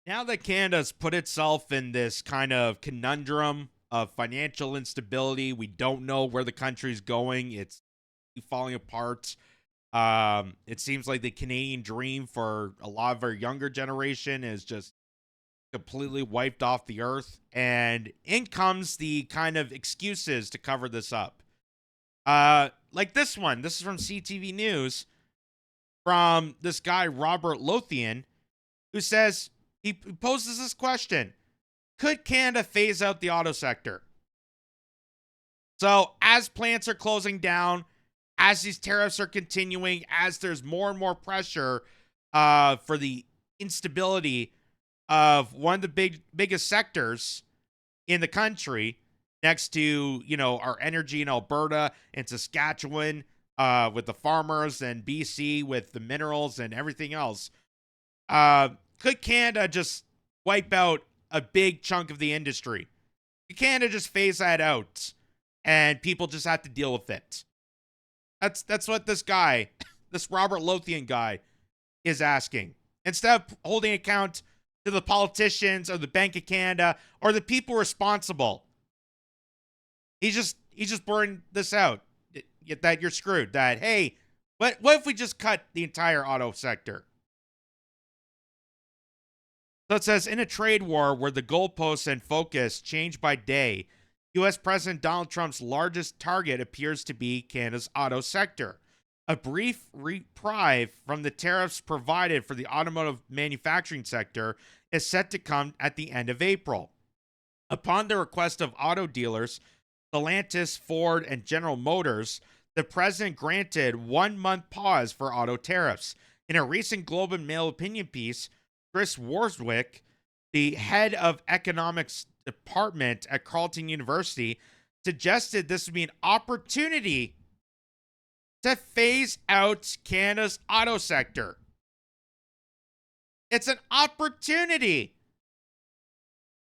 Now that Canada's put itself in this kind of conundrum of financial instability, we don't know where the country's going. It's falling apart. It seems like the Canadian dream for a lot of our younger generation is just completely wiped off the earth. And in comes the kind of excuses to cover this up. Like this one. This is from CTV News from this guy, Robert Lothian, who says he poses this question: could Canada phase out the auto sector? So, as plants are closing down, as these tariffs are continuing, as there's more and more pressure for the instability of one of the biggest sectors in the country, next to our energy in Alberta and Saskatchewan, with the farmers, and BC with the minerals and everything else. Could Canada just wipe out a big chunk of the industry? Could Canada just phase that out, and people just have to deal with it? That's what this guy, this Robert Lothian guy, is asking. Instead of holding account to the politicians or the Bank of Canada or the people responsible, he's just blurring this out, that you're screwed. That, hey, what if we just cut the entire auto sector? So it says, in a trade war where the goalposts and focus change by day, U.S. President Donald Trump's largest target appears to be Canada's auto sector. A brief reprieve from the tariffs provided for the automotive manufacturing sector is set to come at the end of April. Upon the request of auto dealers, Stellantis, Ford, and General Motors, the president granted 1 month pause for auto tariffs. In a recent Globe and Mail opinion piece, Chris Warswick, the head of economics department at Carleton University, suggested this would be an opportunity to phase out Canada's auto sector. It's an opportunity.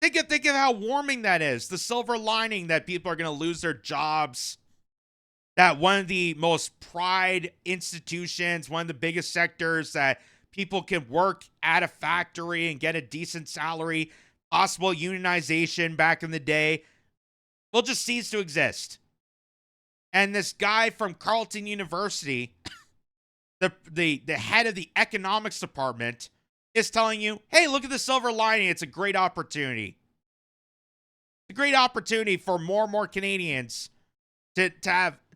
Think of how warming that is. The silver lining that people are going to lose their jobs. That one of the most pride institutions, one of the biggest sectors that people can work at a factory and get a decent salary, possible unionization back in the day, will just cease to exist. And this guy from Carleton University, the head of the economics department, is telling you, hey, look at the silver lining. It's a great opportunity. It's a great opportunity for more and more Canadians to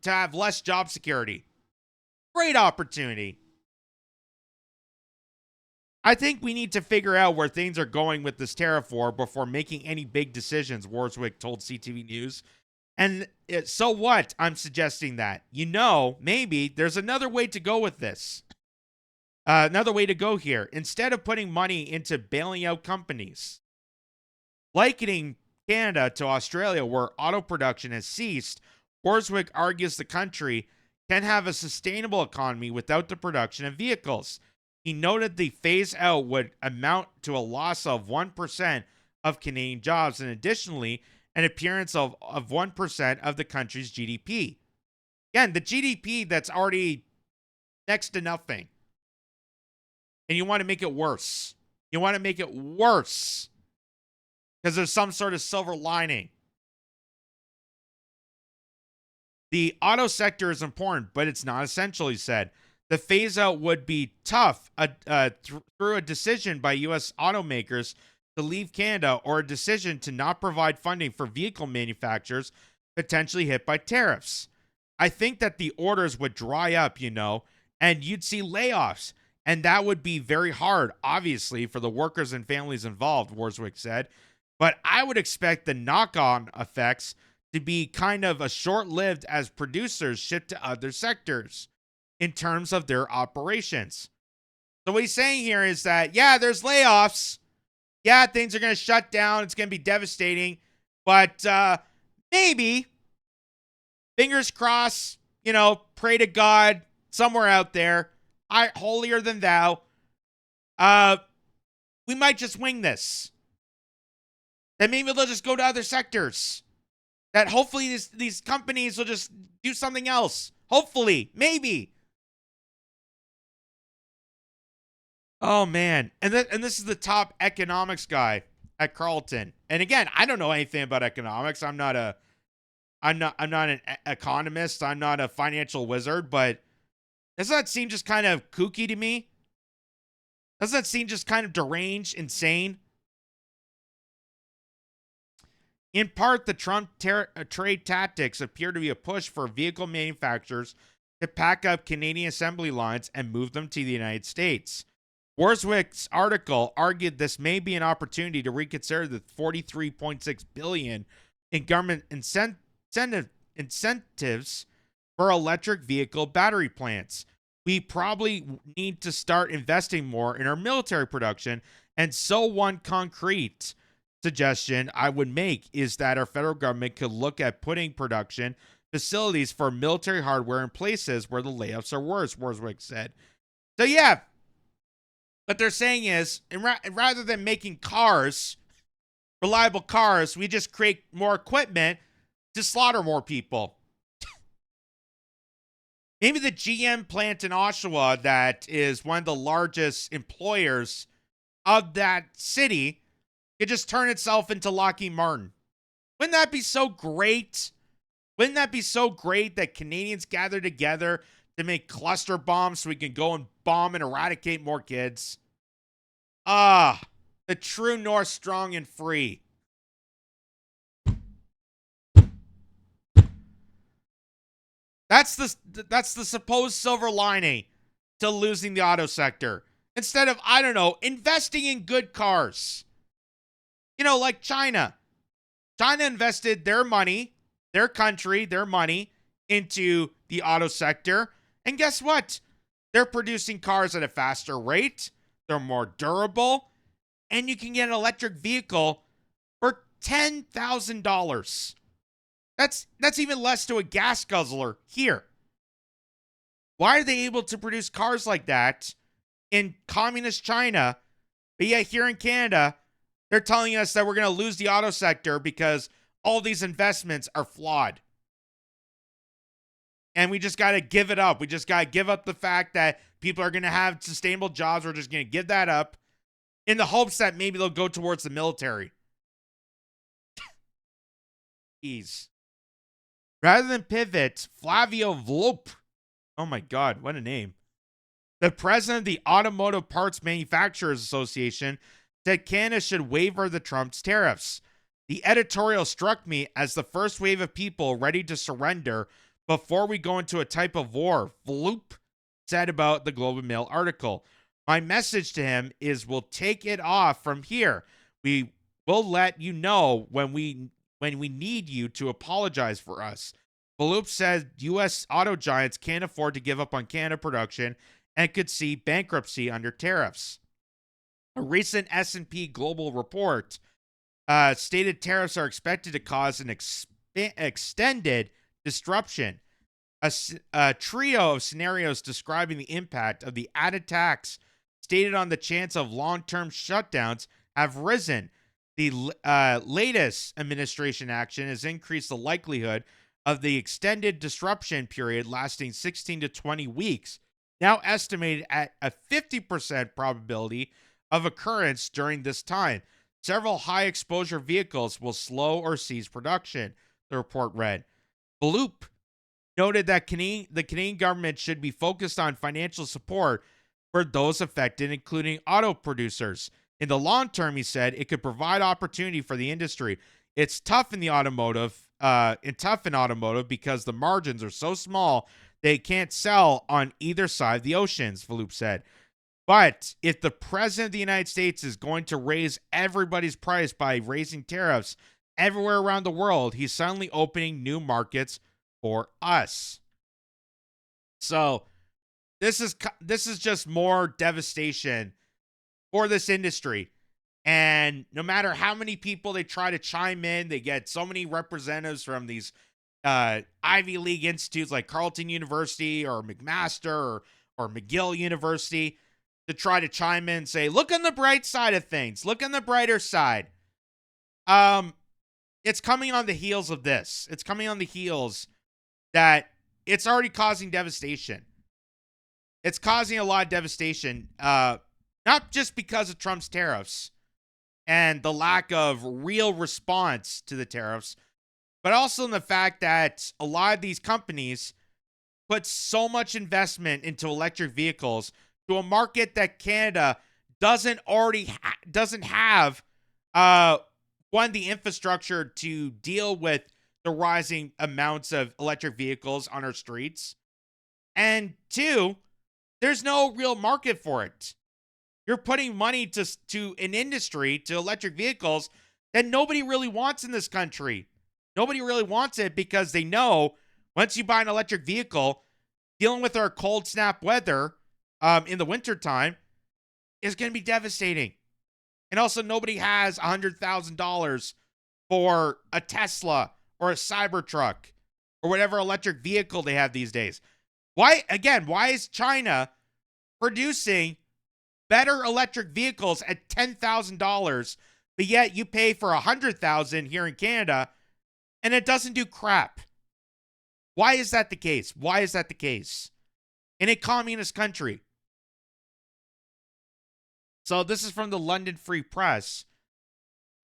have less job security. Great opportunity. I think we need to figure out where things are going with this tariff war before making any big decisions, Warswick told CTV News. And so what? I'm suggesting that. Maybe there's another way to go with this. Another way to go here. Instead of putting money into bailing out companies, likening Canada to Australia, where auto production has ceased, Warswick argues the country can have a sustainable economy without the production of vehicles. He noted the phase out would amount to a loss of 1% of Canadian jobs, and additionally, an appearance of 1% of the country's GDP. Again, the GDP that's already next to nothing. And you want to make it worse. You want to make it worse because there's some sort of silver lining. The auto sector is important, but it's not essential, he said. The phase out would be tough through a decision by U.S. automakers to leave Canada, or a decision to not provide funding for vehicle manufacturers potentially hit by tariffs. I think that the orders would dry up, and you'd see layoffs. And that would be very hard, obviously, for the workers and families involved, Warswick said. But I would expect the knock-on effects to be kind of a short-lived as producers shift to other sectors in terms of their operations. So what he's saying here is that, yeah, there's layoffs. Yeah, things are going to shut down. It's going to be devastating. But maybe, fingers crossed, pray to God, somewhere out there, holier than thou, we might just wing this. That maybe they'll just go to other sectors. That hopefully these companies will just do something else. Hopefully, maybe. Oh man, and this is the top economics guy at Carleton. And again, I don't know anything about economics. I'm not an economist. I'm not a financial wizard. But doesn't that seem just kind of kooky to me? Doesn't that seem just kind of deranged, insane? In part, the Trump trade tactics appear to be a push for vehicle manufacturers to pack up Canadian assembly lines and move them to the United States. Warswick's article argued this may be an opportunity to reconsider the $43.6 billion in government incentives for electric vehicle battery plants. We probably need to start investing more in our military production. And so one concrete suggestion I would make is that our federal government could look at putting production facilities for military hardware in places where the layoffs are worse, Warswick said. So yeah, what they're saying is, rather than making cars, reliable cars, we just create more equipment to slaughter more people. Maybe the GM plant in Oshawa, that is one of the largest employers of that city, could just turn itself into Lockheed Martin. Wouldn't that be so great? Wouldn't that be so great that Canadians gather together to make cluster bombs so we can go and bomb and eradicate more kids? Ah, the true North, strong and free. That's the supposed silver lining to losing the auto sector. Instead of, I don't know, investing in good cars. You know, like China. China invested their money, their country, their money into the auto sector. And guess what? They're producing cars at a faster rate. They're more durable. And you can get an electric vehicle for $10,000. That's even less to a gas guzzler here. Why are they able to produce cars like that in communist China, but yet here in Canada, they're telling us that we're going to lose the auto sector because all these investments are flawed? And we just got to give it up. We just got to give up the fact that people are going to have sustainable jobs. We're just going to give that up in the hopes that maybe they'll go towards the military. Jeez. Rather than pivot, Flavio Vloop, oh my God, what a name, the president of the Automotive Parts Manufacturers Association, said Canada should waiver the Trump's tariffs. The editorial struck me as the first wave of people ready to surrender before we go into a type of war, Vloop said about the Globe and Mail article. My message to him is we'll take it off from here. We will let you know when we need you to apologize for us. Vloop said U.S. auto giants can't afford to give up on Canada production and could see bankruptcy under tariffs. A recent S&P Global report stated tariffs are expected to cause an extended disruption. A trio of scenarios describing the impact of the added tax stated on the chance of long-term shutdowns have risen. The latest administration action has increased the likelihood of the extended disruption period lasting 16 to 20 weeks, now estimated at a 50% probability of occurrence during this time. Several high-exposure vehicles will slow or cease production, the report read. Vloop noted that the Canadian government should be focused on financial support for those affected, including auto producers. In the long term, he said, it could provide opportunity for the industry. It's tough in automotive because the margins are so small they can't sell on either side of the oceans, Vloop said. But if the president of the United States is going to raise everybody's price by raising tariffs everywhere around the world, he's suddenly opening new markets for us. So this is just more devastation for this industry. And no matter how many people they try to chime in, they get so many representatives from these Ivy League institutes like Carleton University or McMaster or McGill University to try to chime in and say, look on the bright side of things. Look on the brighter side. It's coming on the heels of this. It's coming on the heels that it's already causing devastation. It's causing a lot of devastation. Not not just because of Trump's tariffs and the lack of real response to the tariffs, but also in the fact that a lot of these companies put so much investment into electric vehicles to a market that Canada doesn't have one, the infrastructure to deal with the rising amounts of electric vehicles on our streets, and two, there's no real market for it. You're putting money to an industry, to electric vehicles, that nobody really wants in this country. Nobody really wants it because they know once you buy an electric vehicle, dealing with our cold snap weather in the wintertime is going to be devastating. And also, nobody has $100,000 for a Tesla or a Cybertruck or whatever electric vehicle they have these days. Why is China producing better electric vehicles at $10,000, but yet you pay for $100,000 here in Canada and it doesn't do crap? Why is that the case? Why is that the case in a communist country? So this is from the London Free Press,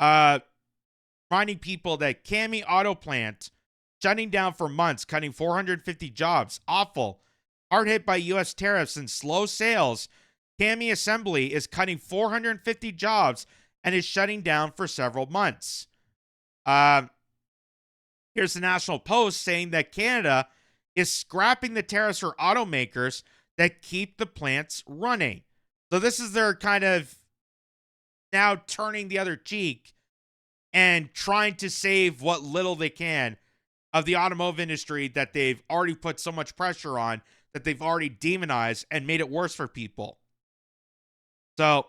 reminding people that Cami Auto Plant shutting down for months, cutting 450 jobs. Awful. Hard hit by U.S. tariffs and slow sales. Cami Assembly is cutting 450 jobs and is shutting down for several months. Here's the National Post saying that Canada is scrapping the tariffs for automakers that keep the plants running. So this is their kind of now turning the other cheek and trying to save what little they can of the automotive industry that they've already put so much pressure on, that they've already demonized and made it worse for people. So,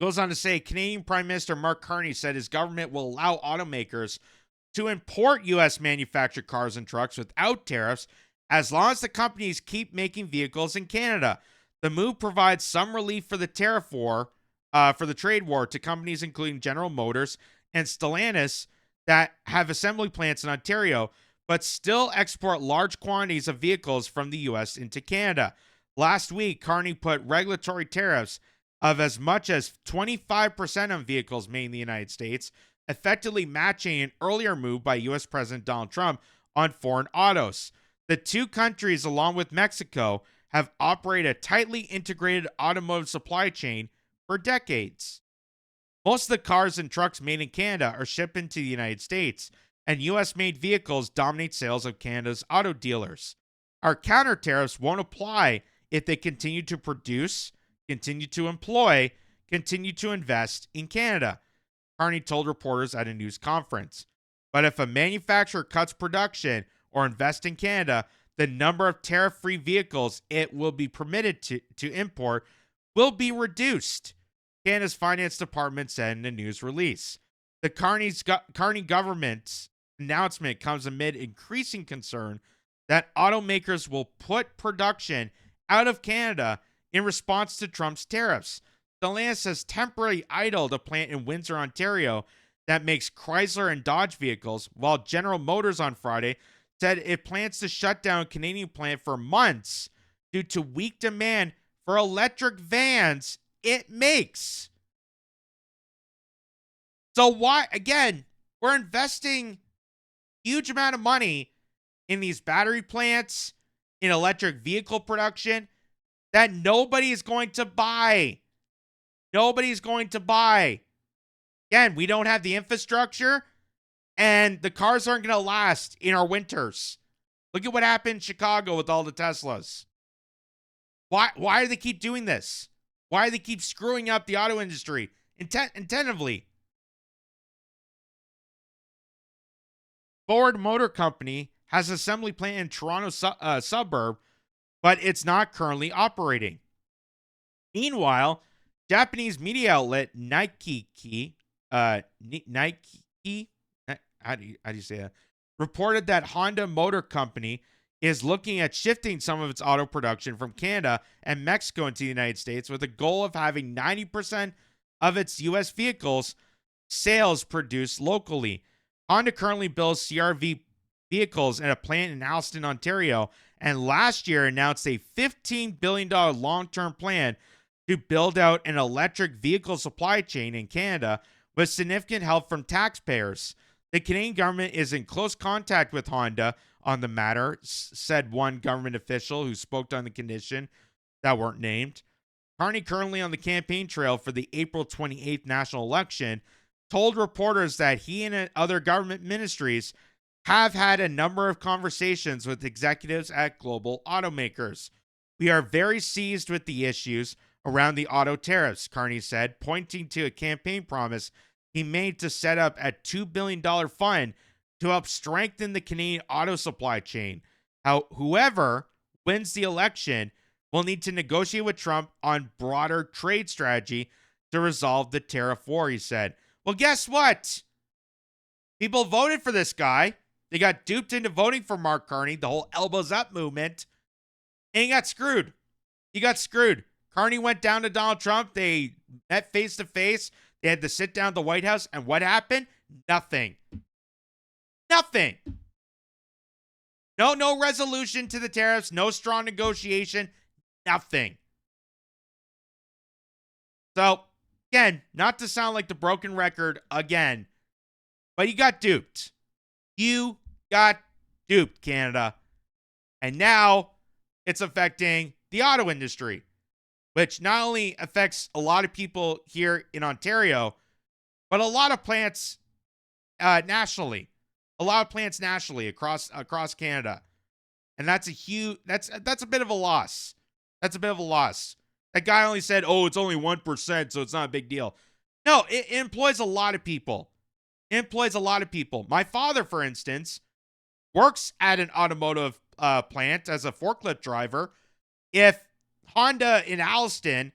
goes on to say, Canadian Prime Minister Mark Carney said his government will allow automakers to import U.S. manufactured cars and trucks without tariffs as long as the companies keep making vehicles in Canada. The move provides some relief for the tariff war, for the trade war, to companies including General Motors and Stellantis that have assembly plants in Ontario, but still export large quantities of vehicles from the U.S. into Canada. Last week, Carney put regulatory tariffs of as much as 25% on vehicles made in the United States, effectively matching an earlier move by U.S. President Donald Trump on foreign autos. The two countries, along with Mexico, have operated a tightly integrated automotive supply chain for decades. Most of the cars and trucks made in Canada are shipped into the United States, and U.S.-made vehicles dominate sales of Canada's auto dealers. Our counter tariffs won't apply if they continue to produce, continue to employ, continue to invest in Canada, Carney told reporters at a news conference. But if a manufacturer cuts production or invests in Canada, the number of tariff-free vehicles it will be permitted to import will be reduced, Canada's finance department said in a news release. The Carney government's announcement comes amid increasing concern that automakers will put production out of Canada in response to Trump's tariffs. Stellantis has temporarily idled a plant in Windsor, Ontario that makes Chrysler and Dodge vehicles, while General Motors on Friday said it plans to shut down a Canadian plant for months due to weak demand for electric vans it makes. So why, again, we're investing huge amount of money in these battery plants, in electric vehicle production that nobody is going to buy. Nobody's going to buy. Again, we don't have the infrastructure, and the cars aren't going to last in our winters. Look at what happened in Chicago with all the Teslas. Why do they keep doing this? Why do they keep screwing up the auto industry intentionally? Ford Motor Company has an assembly plant in Toronto suburb, but it's not currently operating. Meanwhile, Japanese media outlet Nike, how do you say that? Reported that Honda Motor Company is looking at shifting some of its auto production from Canada and Mexico into the United States with a goal of having 90% of its U.S. vehicles sales produced locally. Honda currently builds CR-V vehicles at a plant in Alston, Ontario, and last year announced a $15 billion long-term plan to build out an electric vehicle supply chain in Canada with significant help from taxpayers. The Canadian government is in close contact with Honda on the matter, said one government official who spoke on the condition that weren't named. Carney, currently on the campaign trail for the April 28th national election, told reporters that he and other government ministries have had a number of conversations with executives at global automakers. We are very seized with the issues around the auto tariffs, Carney said, pointing to a campaign promise he made to set up a $2 billion fund to help strengthen the Canadian auto supply chain. Whoever wins the election will need to negotiate with Trump on broader trade strategy to resolve the tariff war, he said. Well, guess what? People voted for this guy. They got duped into voting for Mark Carney, the whole elbows up movement, and he got screwed. He got screwed. Carney went down to Donald Trump. They met face to face. They had to sit down at the White House. And what happened? Nothing. Nothing. No resolution to the tariffs. No strong negotiation. Nothing. So, again, not to sound like the broken record again, but you got duped. You got duped, Canada. And now it's affecting the auto industry, which not only affects a lot of people here in Ontario, but a lot of plants nationally. A lot of plants nationally across Canada. And that's a bit of a loss. That's a bit of a loss. That guy only said, oh, it's only 1%, so it's not a big deal. No, it employs a lot of people. It employs a lot of people. My father, for instance, works at an automotive plant as a forklift driver. If Honda in Alliston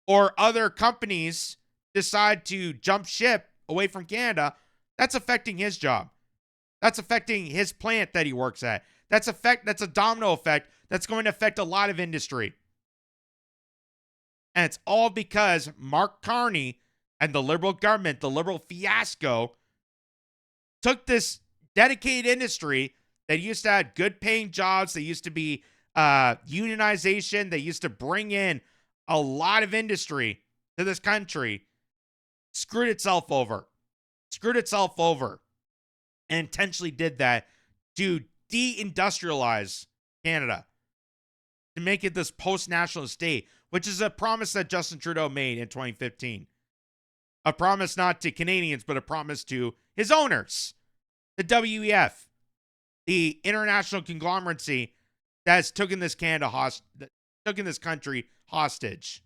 or other companies decide to jump ship away from Canada, that's affecting his job. That's affecting his plant that he works at. That's a domino effect that's going to affect a lot of industry. And it's all because Mark Carney and the Liberal government, the Liberal fiasco, took this dedicated industry that used to have good paying jobs. They used to be unionization. They used to bring in a lot of industry to this country. Screwed itself over. And intentionally did that to deindustrialize Canada, to make it this post-national state, which is a promise that Justin Trudeau made in 2015. A promise not to Canadians, but a promise to his owners, the WEF, the international conglomeracy that has taken this country hostage.